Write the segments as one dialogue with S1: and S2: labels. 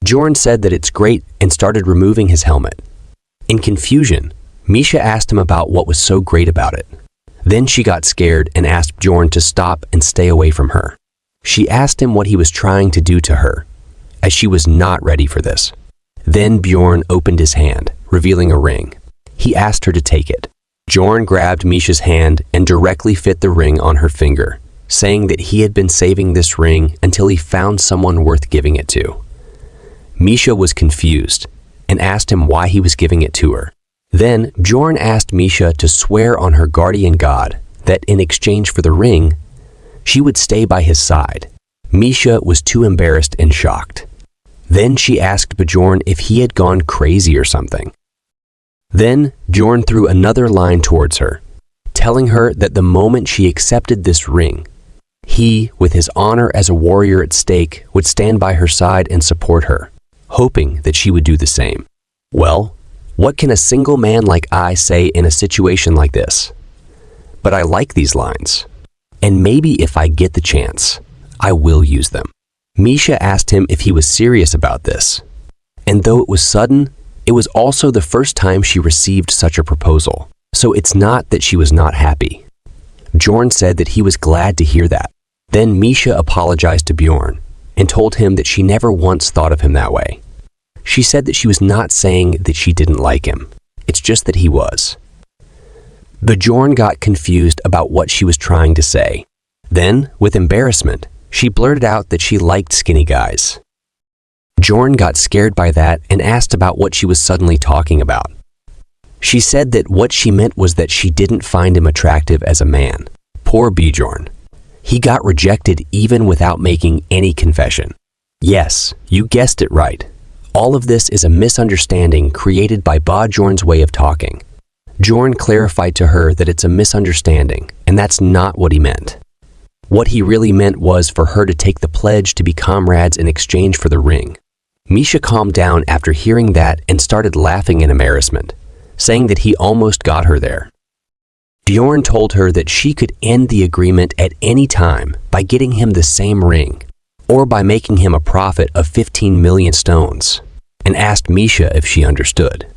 S1: Bjorn said that it's great and started removing his helmet. In confusion, Misha asked him about what was so great about it. Then she got scared and asked Bjorn to stop and stay away from her. She asked him what he was trying to do to her, as she was not ready for this. Then Bjorn opened his hand, revealing a ring. He asked her to take it. Bjorn grabbed Misha's hand and directly fit the ring on her finger, saying that he had been saving this ring until he found someone worth giving it to. Misha was confused and asked him why he was giving it to her. Then Bjorn asked Misha to swear on her guardian god that in exchange for the ring, she would stay by his side. Misha was too embarrassed and shocked. Then she asked Bjorn if he had gone crazy or something. Then Bjorn threw another line towards her, telling her that the moment she accepted this ring, he, with his honor as a warrior at stake, would stand by her side and support her, hoping that she would do the same. Well, what can a single man like I say in a situation like this? But I like these lines, and maybe if I get the chance, I will use them. Misha asked him if he was serious about this, and though it was sudden, it was also the first time she received such a proposal, so it's not that she was not happy. Bjorn said that he was glad to hear that. Then Misha apologized to Bjorn and told him that she never once thought of him that way. She said that she was not saying that she didn't like him, it's just that he was. Bjorn got confused about what she was trying to say. Then, with embarrassment, she blurted out that she liked skinny guys. Bjorn got scared by that and asked about what she was suddenly talking about. She said that what she meant was that she didn't find him attractive as a man. Poor Bjorn. He got rejected even without making any confession. Yes, you guessed it right. All of this is a misunderstanding created by Bjorn's way of talking. Bjorn clarified to her that it's a misunderstanding, and that's not what he meant. What he really meant was for her to take the pledge to be comrades in exchange for the ring. Misha calmed down after hearing that and started laughing in embarrassment, saying that he almost got her there. Bjorn told her that she could end the agreement at any time by getting him the same ring, or by making him a profit of 15 million stones, and asked Misha if she understood.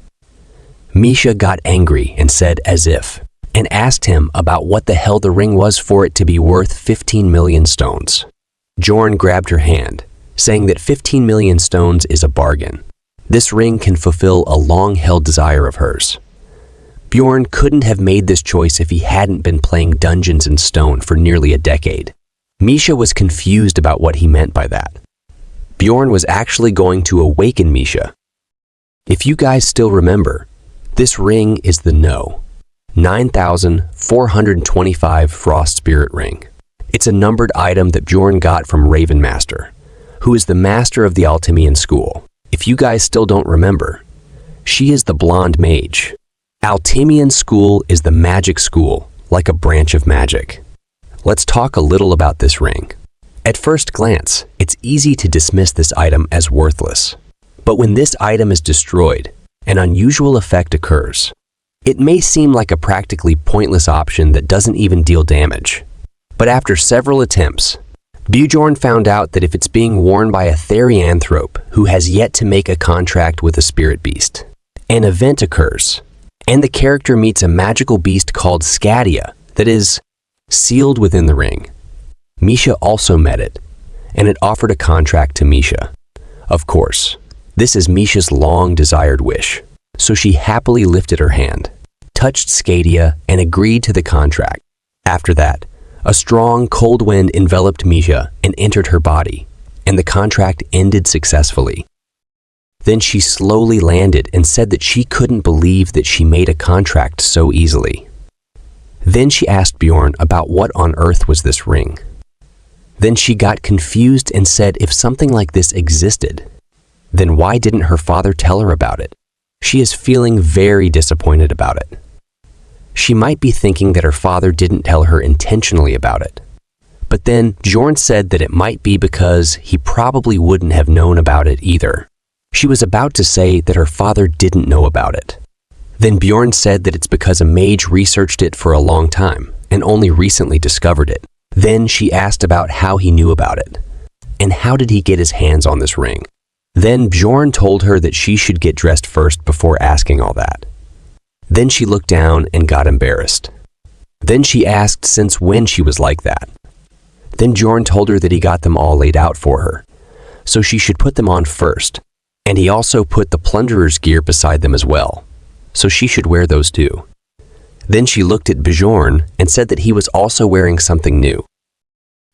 S1: Misha got angry and said as if, and asked him about what the hell the ring was for it to be worth 15 million stones. Bjorn grabbed her hand, saying that 15 million stones is a bargain. This ring can fulfill a long-held desire of hers. Bjorn couldn't have made this choice if he hadn't been playing Dungeons & Stone for nearly a decade. Misha was confused about what he meant by that. Bjorn was actually going to awaken Misha. If you guys still remember, this ring is the No. 9425 Frost Spirit Ring. It's a numbered item that Bjorn got from Raven Master, who is the master of the Altimian school. If you guys still don't remember, she is the blonde mage. Altimian school is the magic school, like a branch of magic. Let's talk a little about this ring. At first glance, it's easy to dismiss this item as worthless. But when this item is destroyed, an unusual effect occurs. It may seem like a practically pointless option that doesn't even deal damage. But after several attempts, Bjorn found out that if it's being worn by a therianthrope who has yet to make a contract with a spirit beast, an event occurs, and the character meets a magical beast called Scadia that is sealed within the ring. Misha also met it, and it offered a contract to Misha. Of course, this is Misha's long-desired wish, so she happily lifted her hand, touched Scadia, and agreed to the contract. After that, a strong, cold wind enveloped Misha and entered her body, and the contract ended successfully. Then she slowly landed and said that she couldn't believe that she made a contract so easily. Then she asked Bjorn about what on earth was this ring. Then she got confused and said if something like this existed, then why didn't her father tell her about it? She is feeling very disappointed about it. She might be thinking that her father didn't tell her intentionally about it. But then Bjorn said that it might be because he probably wouldn't have known about it either. She was about to say that her father didn't know about it. Then Bjorn said that it's because a mage researched it for a long time and only recently discovered it. Then she asked about how he knew about it, and how did he get his hands on this ring. Then Bjorn told her that she should get dressed first before asking all that. Then she looked down and got embarrassed. Then she asked since when she was like that. Then Bjorn told her that he got them all laid out for her, so she should put them on first, and he also put the plunderer's gear beside them as well, so she should wear those too. Then she looked at Bjorn and said that he was also wearing something new.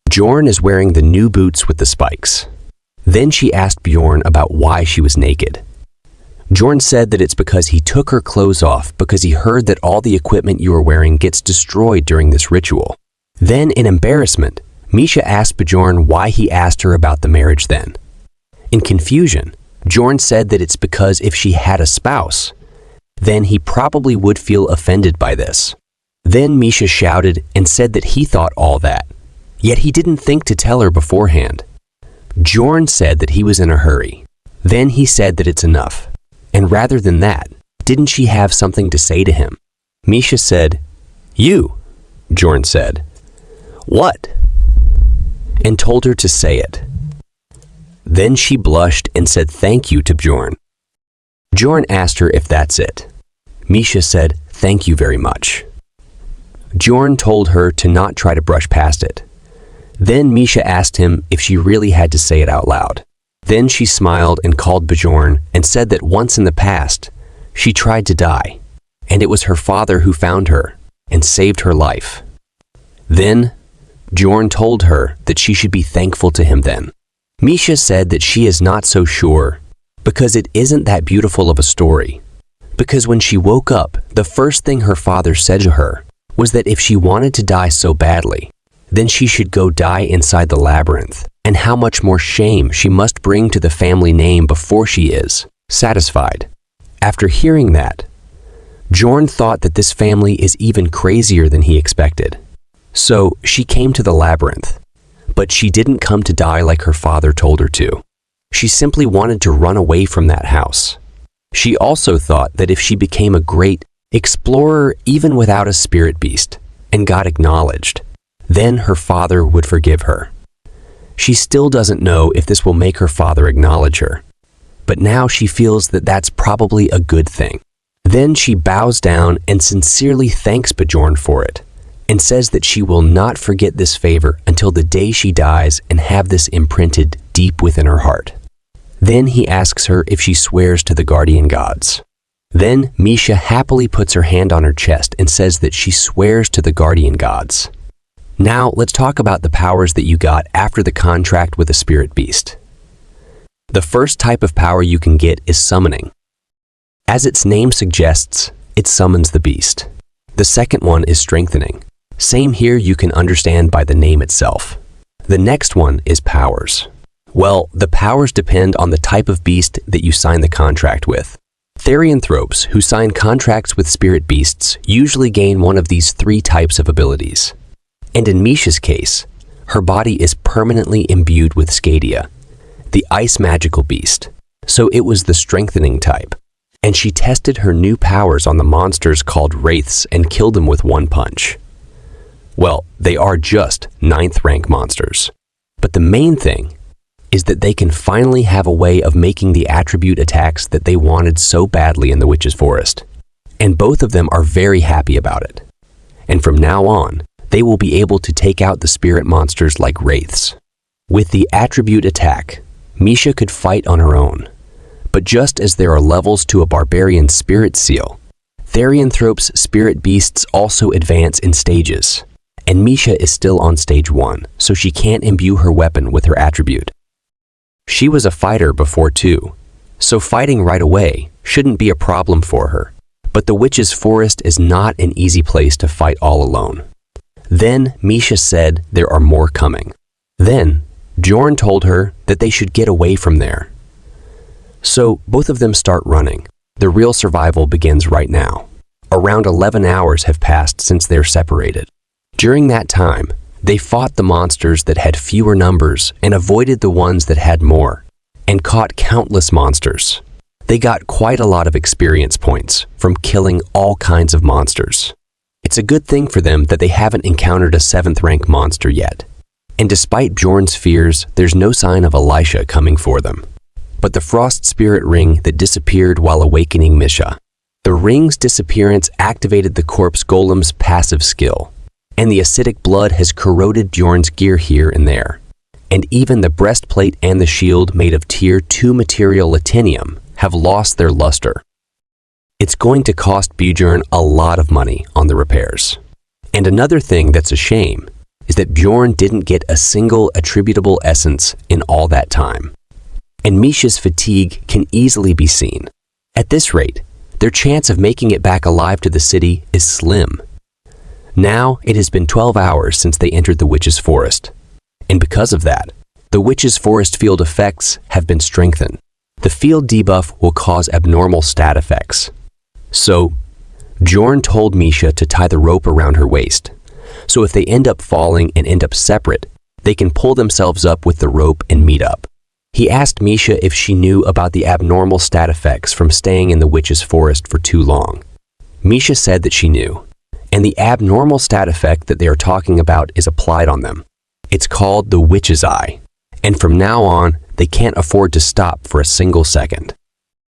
S1: Bjorn is wearing the new boots with the spikes. Then she asked Bjorn about why she was naked. Bjorn said that it's because he took her clothes off because he heard that all the equipment you are wearing gets destroyed during this ritual. Then, in embarrassment, Misha asked Bjorn why he asked her about the marriage then. In confusion, Bjorn said that it's because if she had a spouse, then he probably would feel offended by this. Then Misha shouted and said that he thought all that, yet he didn't think to tell her beforehand. Bjorn said that he was in a hurry. Then he said that it's enough. And rather than that, didn't she have something to say to him? Misha said, "You," Bjorn said. "What?" And told her to say it. Then she blushed and said thank you to Bjorn. Bjorn asked her if that's it. Misha said, "Thank you very much." Bjorn told her to not try to brush past it. Then Misha asked him if she really had to say it out loud. Then she smiled and called Bjorn and said that once in the past, she tried to die, and it was her father who found her and saved her life. Then Bjorn told her that she should be thankful to him then. Misha said that she is not so sure because it isn't that beautiful of a story. Because when she woke up, the first thing her father said to her was that if she wanted to die so badly, then she should go die inside the labyrinth, and how much more shame she must bring to the family name before she is satisfied. After hearing that, Bjorn thought that this family is even crazier than he expected. So she came to the labyrinth, but she didn't come to die like her father told her to. She simply wanted to run away from that house. She also thought that if she became a great explorer even without a spirit beast and got acknowledged, then her father would forgive her. She still doesn't know if this will make her father acknowledge her, but now she feels that that's probably a good thing. Then she bows down and sincerely thanks Bjorn for it, and says that she will not forget this favor until the day she dies and have this imprinted deep within her heart. Then he asks her if she swears to the guardian gods. Then Misha happily puts her hand on her chest and says that she swears to the guardian gods. Now let's talk about the powers that you got after the contract with the spirit beast. The first type of power you can get is summoning. As its name suggests, it summons the beast. The second one is strengthening. Same here, you can understand by the name itself. The next one is powers. Well, the powers depend on the type of beast that you sign the contract with. Therianthropes who sign contracts with spirit beasts usually gain one of these three types of abilities. And in Misha's case, her body is permanently imbued with Skadia, the ice magical beast, so it was the strengthening type. And she tested her new powers on the monsters called wraiths and killed them with one punch. Well, they are just 9th rank monsters. But the main thing is that they can finally have a way of making the attribute attacks that they wanted so badly in the Witch's Forest. And both of them are very happy about it. And from now on, they will be able to take out the spirit monsters like wraiths. With the attribute attack, Misha could fight on her own. But just as there are levels to a barbarian spirit seal, Therianthrope's spirit beasts also advance in stages. And Misha is still on stage 1, so she can't imbue her weapon with her attribute. She was a fighter before too, so fighting right away shouldn't be a problem for her. But the Witch's Forest is not an easy place to fight all alone. Then Misha said there are more coming. Then Bjorn told her that they should get away from there. So both of them start running. The real survival begins right now. Around 11 hours have passed since they're separated. During that time, they fought the monsters that had fewer numbers and avoided the ones that had more, and caught countless monsters. They got quite a lot of experience points from killing all kinds of monsters. It's a good thing for them that they haven't encountered a 7th rank monster yet. And despite Bjorn's fears, there's no sign of Elisha coming for them. but the frost spirit ring that disappeared while awakening Misha. The ring's disappearance activated the corpse golem's passive skill, and the acidic blood has corroded Bjorn's gear here and there. And even the breastplate and the shield made of Tier 2 material Latinium have lost their luster. It's going to cost Bjorn a lot of money on the repairs. And another thing that's a shame is that Bjorn didn't get a single attributable essence in all that time. And Misha's fatigue can easily be seen. At this rate, their chance of making it back alive to the city is slim. Now it has been 12 hours since they entered the Witch's Forest. And because of that, the Witch's Forest field effects have been strengthened. The field debuff will cause abnormal stat effects. So, Bjorn told Misha to tie the rope around her waist. So if they end up falling and end up separate, they can pull themselves up with the rope and meet up. He asked Misha if she knew about the abnormal stat effects from staying in the Witch's Forest for too long. Misha said that she knew, and the abnormal stat effect that they are talking about is applied on them. It's called the Witch's Eye, and from now on, they can't afford to stop for a single second.